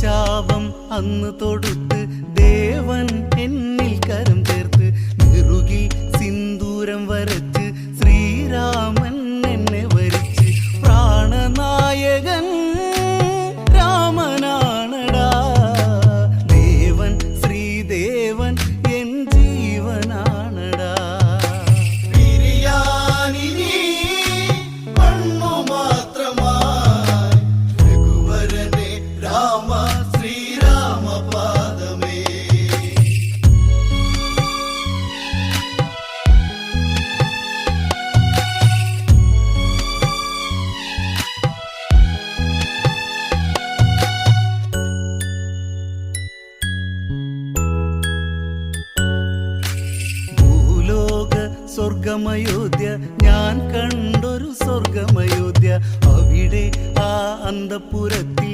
ശാപം അന്ന് തൊടുത്ത് ദേവൻ എന്നിൽ കരം ചേർത്ത് നെറുകിൽ സിന്ദൂരം വരച്ച് ശ്രീരാമൻ എന്നെ വരിച്ച് പ്രാണനായകൻ രാമനാണടാ ദേവൻ ശ്രീദേവൻ എൻ ജീവനാണടാ സ്വർഗമയോധ്യ ഞാൻ കണ്ടൊരു സ്വർഗമയോധ്യ അവിടെ ആ അന്തപുരത്തിൽ